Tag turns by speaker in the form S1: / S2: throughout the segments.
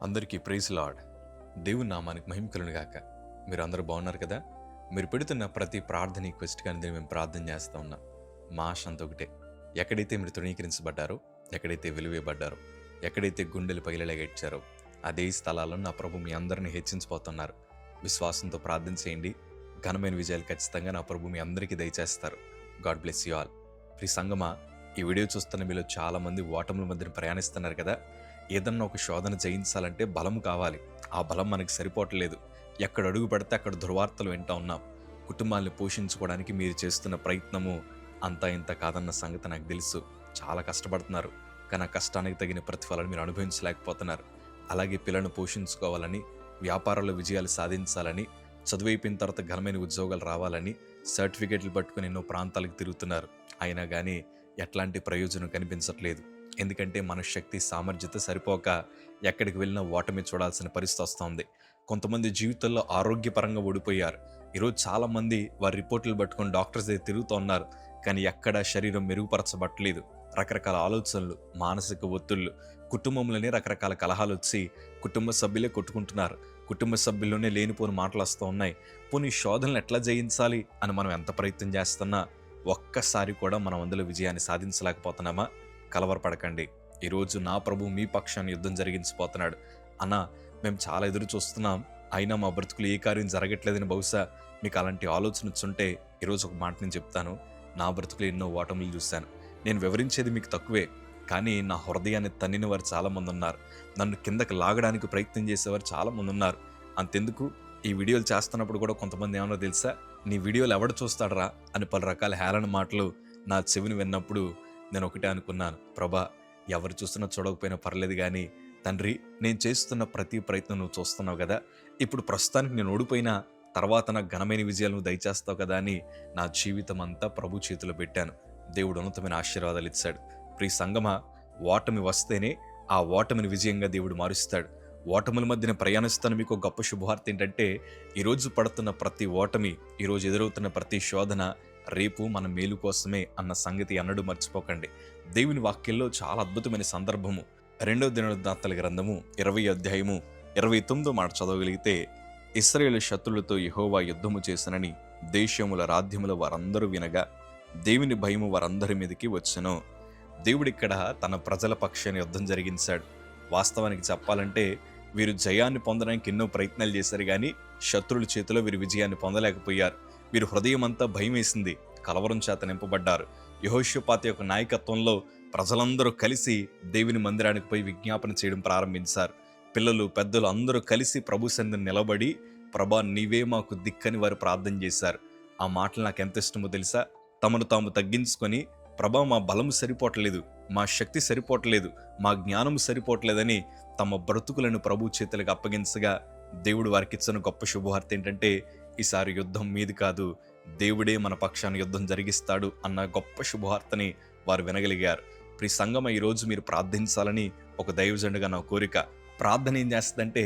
S1: అందరికీ praise lord. దేవుని నామానికి మహిమ కలుగును గాక. మీరు అందరూ బాగున్నారు కదా? మీరు పెడుతున్న ప్రతి ప్రార్థన రిక్వెస్ట్ కానీ మేము ప్రార్థన చేస్తూ ఉన్నాం. మా ఆశ అంతా ఒకటే, ఎక్కడైతే మీరు తృణీకరించబడ్డారో, ఎక్కడైతే వెలివేయబడ్డారో, ఎక్కడైతే గుండెలు పగిలేలాగా ఇచ్చారో అదే స్థలాల్లో నా ప్రభు మీ అందరిని హెచ్చించిపోతున్నారు. విశ్వాసంతో ప్రార్థన చేయండి. ఘనమైన విజయాలు ఖచ్చితంగా నా ప్రభు మీ అందరికీ దయచేస్తారు. God bless you all. ప్రియ సంగమా, ఈ వీడియో చూస్తున్న మీలో చాలామంది ఓటముల మధ్యన ప్రయాణిస్తున్నారు కదా. ఏదన్నా ఒక శోధన జయించాలంటే బలం కావాలి. ఆ బలం మనకి సరిపోవట్లేదు. ఎక్కడ అడుగు పెడితే అక్కడ దుర్వార్తలు వింటూ ఉన్నాం. కుటుంబాన్ని పోషించుకోవడానికి మీరు చేస్తున్న ప్రయత్నము అంతా ఇంత కాదన్న సంగతి నాకు తెలుసు. చాలా కష్టపడుతున్నారు, కానీ ఆ కష్టానికి తగిన ప్రతిఫలాన్ని మీరు అనుభవించలేకపోతున్నారు. అలాగే పిల్లలను పోషించుకోవాలని, వ్యాపారంలో విజయాలు సాధించాలని, చదువు అయిపోయిన తర్వాత ఘనమైన ఉద్యోగాలు రావాలని సర్టిఫికేట్లు పట్టుకుని ఎన్నో ప్రాంతాలకు తిరుగుతున్నారు. అయినా కానీ ఎట్లాంటి ప్రయోజనం కనిపించట్లేదు. ఎందుకంటే మన శక్తి సామర్థ్యత సరిపోక ఎక్కడికి వెళ్ళినా ఓటమి చూడాల్సిన పరిస్థితి వస్తుంది. కొంతమంది జీవితంలో ఆరోగ్యపరంగా ఓడిపోయారు. ఈరోజు చాలామంది వారి రిపోర్టులు పట్టుకొని డాక్టర్స్ దగ్గర తిరుగుతూ ఉన్నారు, కానీ ఎక్కడ శరీరం మెరుగుపరచబట్టలేదు. రకరకాల ఆలోచనలు, మానసిక ఒత్తిళ్లు, కుటుంబంలోనే రకరకాల కలహాలు వచ్చి కుటుంబ సభ్యులే కొట్టుకుంటున్నారు. కుటుంబ సభ్యుల్లోనే లేనిపోని మాటలు వస్తూ ఉన్నాయి. పోనీ శోధనలు ఎట్లా జయించాలి అని మనం ఎంత ప్రయత్నం చేస్తున్నా ఒక్కసారి కూడా మనం అందులో విజయాన్ని సాధించలేకపోతున్నామా? కలవరపడకండి. ఈరోజు నా ప్రభు మీ పక్షాన్ని యుద్ధం జరిగించిపోతున్నాడు. అన్న, మేము చాలా ఎదురు చూస్తున్నాం, అయినా మా బ్రతుకులు ఏ కార్యం జరగట్లేదని బహుశా మీకు అలాంటి ఆలోచన వచ్చుంటే ఈరోజు ఒక మాట నేను చెప్తాను. నా బ్రతుకులు ఎన్నో ఓటములు చూశాను. నేను వివరించేది మీకు తక్కువే, కానీ నా హృదయాన్ని తన్నిన వారు చాలామంది ఉన్నారు. నన్ను కిందకి లాగడానికి ప్రయత్నం చేసేవారు చాలామంది ఉన్నారు. అంతెందుకు, ఈ వీడియోలు చేస్తున్నప్పుడు కూడా కొంతమంది ఏమన్నా తెలుసా, నీ వీడియోలు ఎవడు చూస్తాడరా అని పలు రకాల హేళన మాటలు నా చెవిని విన్నప్పుడు నేను ఒకటే అనుకున్నాను, ప్రభా, ఎవరు చూస్తున్నా చూడకపోయినా పర్లేదు, కానీ తండ్రి, నేను చేస్తున్న ప్రతి ప్రయత్నం నువ్వు చూస్తున్నావు కదా. ఇప్పుడు ప్రస్తుతానికి నేను ఓడిపోయినా తర్వాత నాకు ఘనమైన విజయాలు నువ్వు దయచేస్తావు కదా అని నా జీవితం అంతా ప్రభు చేతిలో పెట్టాను. దేవుడు ఉన్నతమైన ఆశీర్వాదాలు ఇచ్చాడు. ప్రియ సంగమా, ఓటమి వస్తేనే ఆ ఓటమిని విజయంగా దేవుడు మారుస్తాడు. ఓటముల మధ్యన ప్రయాణిస్తున్న మీకు గొప్ప శుభవార్త ఏంటంటే, ఈరోజు పడుతున్న ప్రతి ఓటమి, ఈరోజు ఎదురవుతున్న ప్రతి శోధన రేపు మన మేలు కోసమే అన్న సంగతి అన్నడు మర్చిపోకండి. దేవుని వాక్యంలో చాలా అద్భుతమైన సందర్భము 2వ దినవృత్తాంతాల గ్రంథము 20వ అధ్యాయము 29వ మాట చదవగలిగితే, ఇశ్రాయేలు శత్రులతో యెహోవా యుద్ధము చేసనని దేశముల రాజ్యముల వారందరూ వినగా దేవుని భయము వారందరి మీదకి వచ్చెను. దేవుడిక్కడ తన ప్రజల పక్షాన్ని యుద్ధం జరిగించాడు. వాస్తవానికి చెప్పాలంటే వీరు జయాన్ని పొందడానికి ఎన్నో ప్రయత్నాలు చేశారు, కానీ శత్రుల చేతిలో వీరు విజయాన్ని పొందలేకపోయారు. వీరు హృదయం అంతా భయం వేసింది, కలవరం చేత నింపబడ్డారు. యెహోషాపాతు యొక్క నాయకత్వంలో ప్రజలందరూ కలిసి దేవుని మందిరానికి పోయి విజ్ఞాపన చేయడం ప్రారంభించారు. పిల్లలు, పెద్దలు అందరూ కలిసి ప్రభు సన్నిధిని నిలబడి, ప్రభా, నీవే మాకు దిక్కని వారు ప్రార్థన చేశారు. ఆ మాటలు నాకు ఎంత ఇష్టమో తెలుసా? తమను తాము తగ్గించుకొని, ప్రభా, మా బలము సరిపోవట్లేదు, మా శక్తి సరిపోవట్లేదు, మా జ్ఞానము సరిపోవట్లేదని తమ బ్రతుకులను ప్రభు చేతులకు అప్పగించగా దేవుడు వారికి ఇచ్చిన గొప్ప శుభవార్త ఏంటంటే, ఈసారి యుద్ధం మీది కాదు, దేవుడే మన పక్షాన్ని యుద్ధం జరిగిస్తాడు అన్న గొప్ప శుభవార్తని వారు వినగలిగారు. ప్రియ సంగమ, ఈరోజు మీరు ప్రార్థించాలని ఒక దైవజనుడిగా నా కోరిక. ప్రార్థన ఏం చేస్తుందంటే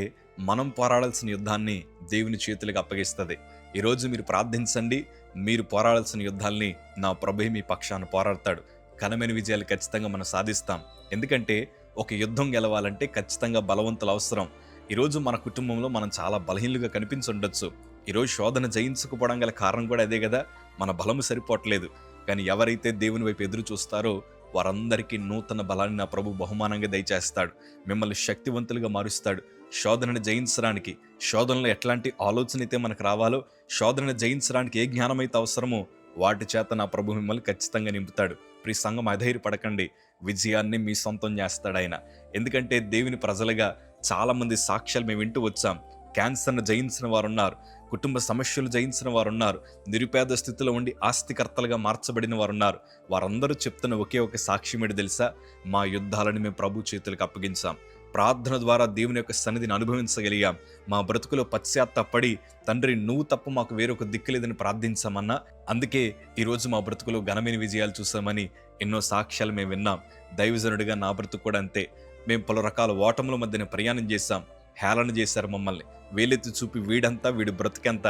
S1: మనం పోరాడాల్సిన యుద్ధాన్ని దేవుని చేతులకు అప్పగిస్తుంది. ఈరోజు మీరు ప్రార్థించండి, మీరు పోరాడాల్సిన యుద్ధాల్ని నా ప్రభువే మీ పక్షాన పోరాడతాడు. ఘనమైన విజయాలు ఖచ్చితంగా మనం సాధిస్తాం. ఎందుకంటే ఒక యుద్ధం గెలవాలంటే ఖచ్చితంగా బలవంతులు అవసరం. ఈరోజు మన కుటుంబంలో మనం చాలా బలహీనులుగా కనిపించుండొచ్చు. ఈరోజు శోధన జయించకపోవడం గల కారణం కూడా అదే కదా, మన బలము సరిపోవట్లేదు. కానీ ఎవరైతే దేవుని వైపు ఎదురు చూస్తారో వారందరికీ నూతన బలాన్ని నా ప్రభు బహుమానంగా దయచేస్తాడు. మిమ్మల్ని శక్తివంతులుగా మారుస్తాడు. శోధనను జయించడానికి, శోధనలో ఎట్లాంటి ఆలోచన అయితే మనకు రావాలో, శోధనను జయించడానికి ఏ జ్ఞానం అయితే అవసరమో వాటి చేత నా ప్రభు మిమ్మల్ని ఖచ్చితంగా నింపుతాడు. ప్రియ సంఘం, అధైర్యపడకండి, విజయాన్ని మీ సొంతం చేస్తాడు ఆయన. ఎందుకంటే దేవుని ప్రజలుగా చాలామంది సాక్ష్యాలు మేము వింటూ వచ్చాం. క్యాన్సర్ను జయించిన వారు ఉన్నారు, కుటుంబ సమస్యలు జయించిన వారు ఉన్నారు, నిరుపేద స్థితిలో ఉండి ఆస్తికర్తలుగా మార్చబడిన వారు ఉన్నారు. వారందరూ చెప్తున్న ఒకే ఒక సాక్ష్యం ఏంటి తెలుసా? మా యుద్ధాలను మేము ప్రభు చేతులకు అప్పగించాం, ప్రార్థన ద్వారా దేవుని యొక్క సన్నిధిని అనుభవించగలిగాం, మా బ్రతుకులో పశ్చాత్తాపడి, తండ్రి, నువ్వు తప్ప మాకు వేరొక దిక్కు లేదని ప్రార్థించామన్నా. అందుకే ఈరోజు మా బ్రతుకులో ఘనమైన విజయాలు చూసామని ఎన్నో సాక్ష్యాలు మేము విన్నాం. దైవజనుడిగా నా బ్రతుకు కూడా అంతే. మేము పలు రకాల ఓటముల మధ్యన ప్రయాణం చేశాం. హేళన చేశారు మమ్మల్ని, వేలెత్తి చూపి వీడంతా, వీడు బ్రతికెంత,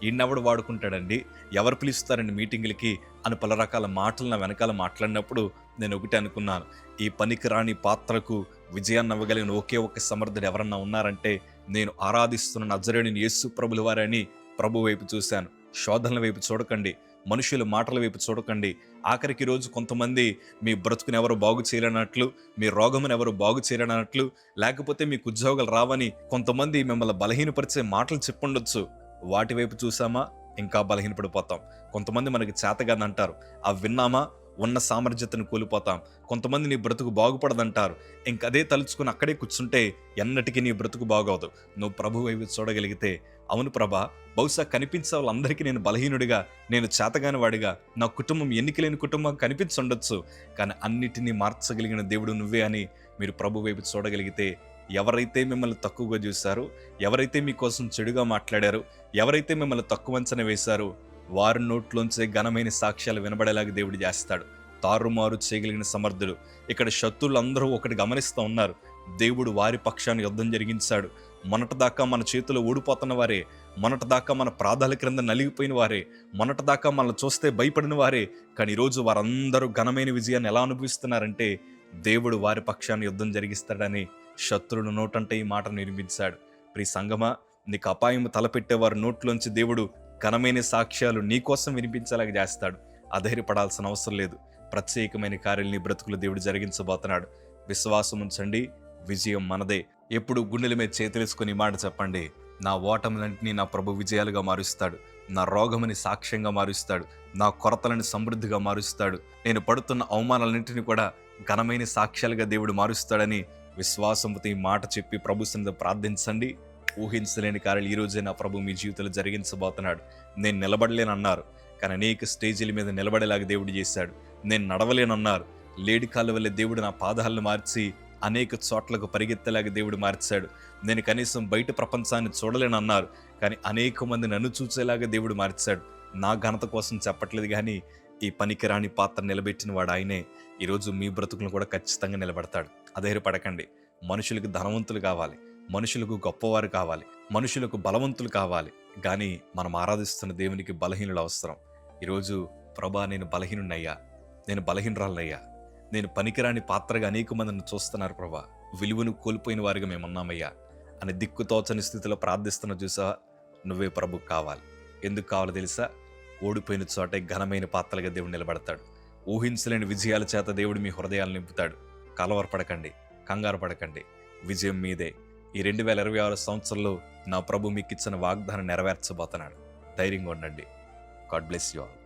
S1: ఈయనెవడు వాడుకుంటాడండి, ఎవరు పిలుస్తారండి మీటింగులకి అని పలు రకాల మాటలు నా వెనకాల మాట్లాడినప్పుడు నేను ఒకటి అనుకున్నాను, ఈ పనికిరాని పాత్రకు విజయాన్ని ఇవ్వగలిగిన ఒకే ఒక్క సమర్థుడు ఎవరన్నా ఉన్నారంటే నేను ఆరాధిస్తున్న నజరేయుడైన యేసు ప్రభుల వారని ప్రభు వైపు చూశాను. శోధనల వైపు చూడకండి, మనుషుల మాటల వైపు చూడకండి. ఆఖరికి రోజు కొంతమంది మీ బ్రతుకుని ఎవరు బాగు చేయలేనట్లు, మీ రోగమును ఎవరు బాగు చేయలేనట్లు, లేకపోతే మీకు ఉద్యోగాలు రావని కొంతమంది మిమ్మల్ని బలహీనపరిచే మాటలు చెప్పుండొచ్చు. వాటి వైపు చూసామా ఇంకా బలహీనపడిపోతాం. కొంతమంది మనకి చేతగాని అంటారు, అవి విన్నామా ఉన్న సామర్థ్యతను కోల్పోతాం. కొంతమంది నీ బ్రతుకు బాగుపడదంటారు, ఇంకదే తలుచుకుని అక్కడే కూర్చుంటే ఎన్నటికీ నీ బ్రతుకు బాగోదు. నువ్వు ప్రభు వైపు చూడగలిగితే, అవును ప్రభా, బహుశా కనిపించే వాళ్ళందరికీ నేను బలహీనుడిగా, నేను చేతగాని వాడిగా, నా కుటుంబం ఎన్నికలేని కుటుంబం కనిపించుండొచ్చు, కానీ అన్నిటినీ మార్చగలిగిన దేవుడు నువ్వే అని మీరు ప్రభు వైపు చూడగలిగితే, ఎవరైతే మిమ్మల్ని తక్కువగా చూశారో, ఎవరైతే మీకోసం చెడుగా మాట్లాడారో, ఎవరైతే మిమ్మల్ని తక్కువ అంచనా వేశారో, వారి నోట్లోంచే ఘనమైన సాక్ష్యాలు వినబడేలాగా దేవుడు చేస్తాడు. తారుమారు చేయగలిగిన సమర్థుడు. ఇక్కడ శత్రువులందరూ ఒకటి గమనిస్తూ ఉన్నారు, దేవుడు వారి పక్షాన్ని యుద్ధం జరిగించాడు. మొన్నటిదాకా మన చేతిలో ఓడిపోతున్న వారే, మొన్నటిదాకా మన ప్రాధాల క్రింద నలిగిపోయిన వారే, మొన్నటిదాకా మనల్ని చూస్తే భయపడిన వారే, కానీ ఈరోజు వారందరూ ఘనమైన విజయాన్ని ఎలా అనుభవిస్తున్నారంటే దేవుడు వారి పక్షాన్ని యుద్ధం జరిగిస్తాడని శత్రువుల నోటంటే ఈ మాట నిర్మించాడు. ప్రియ సంగమా, నీకు అపాయం తలపెట్టే వారి నోట్లోంచి దేవుడు ఘనమైన సాక్ష్యాలు నీకోసం వినిపించేలాగా చేస్తాడు. అధైర్యపడాల్సిన అవసరం లేదు. ప్రత్యేకమైన కార్యాలు నీ బ్రతుకులు దేవుడు జరిగించబోతున్నాడు. విశ్వాసం ఉంచండి, విజయం మనదే. ఎప్పుడు గుండెల మీద చేతులేసుకుని మాట చెప్పండి, నా ఓటములన్నింటినీ నా ప్రభు విజయాలుగా మారుస్తాడు, నా రోగముని సాక్ష్యంగా మారుస్తాడు, నా కొరతలను సమృద్ధిగా మారుస్తాడు, నేను పడుతున్న అవమానాలన్నింటినీ కూడా ఘనమైన సాక్ష్యాలుగా దేవుడు మారుస్తాడని విశ్వాసంతో ఈ మాట చెప్పి ప్రభు సన్నిధిలో ప్రార్థించండి. ఊహించలేని కార్యాలు ఈ రోజే నా ప్రభు మీ జీవితంలో జరిగించబోతున్నాడు. నేను నిలబడలేనన్నారు, కానీ అనేక స్టేజీల మీద నిలబడేలాగా దేవుడు చేశాడు. నేను నడవలేనన్నారు, లేడి కాళ్ళ వల్ల దేవుడు నా పాదాలను మార్చి అనేక చోట్లకు పరిగెత్తేలాగా దేవుడు మార్చాడు. నేను కనీసం బయట ప్రపంచాన్ని చూడలేనన్నారు, కానీ అనేక మంది నన్ను చూసేలాగా దేవుడు మార్చాడు. నా ఘనత కోసం చెప్పట్లేదు, కానీ ఈ పనికిరాని పాత్ర నిలబెట్టిన వాడు ఆయనే. ఈరోజు మీ బ్రతుకులను కూడా ఖచ్చితంగా నిలబెడతాడు. అధైర్యపడకండి. మనుషులకు ధనవంతులు కావాలి, మనుషులకు గొప్పవారు కావాలి, మనుషులకు బలవంతులు కావాలి, కానీ మనం ఆరాధిస్తున్న దేవునికి బలహీనులు అవసరం. ఈరోజు ప్రభా, నేను బలహీనున్నయ్యా, నేను బలహీనరాలయ్యా, నేను పనికిరాని పాత్రగా అనేక మందిని చూస్తున్నారు ప్రభా, విలువను కోల్పోయిన వారిగా మేమున్నామయ్యా అని దిక్కుతోచని స్థితిలో ప్రార్థిస్తున్న చూసా, నువ్వే ప్రభు కావాలి. ఎందుకు కావాలో తెలుసా? ఓడిపోయిన చోటే ఘనమైన పాత్రలుగా దేవుడు నిలబడతాడు. ఊహించలేని విజయాల చేత దేవుడు మీ హృదయాలు నింపుతాడు. కలవరపడకండి, కంగారు పడకండి, విజయం మీదే. ఈ 2026 సంవత్సరంలో నా ప్రభు మీకు ఇచ్చిన వాగ్దానం నెరవేర్చబోతున్నాడు. ధైర్యంగా ఉండండి. God bless you all.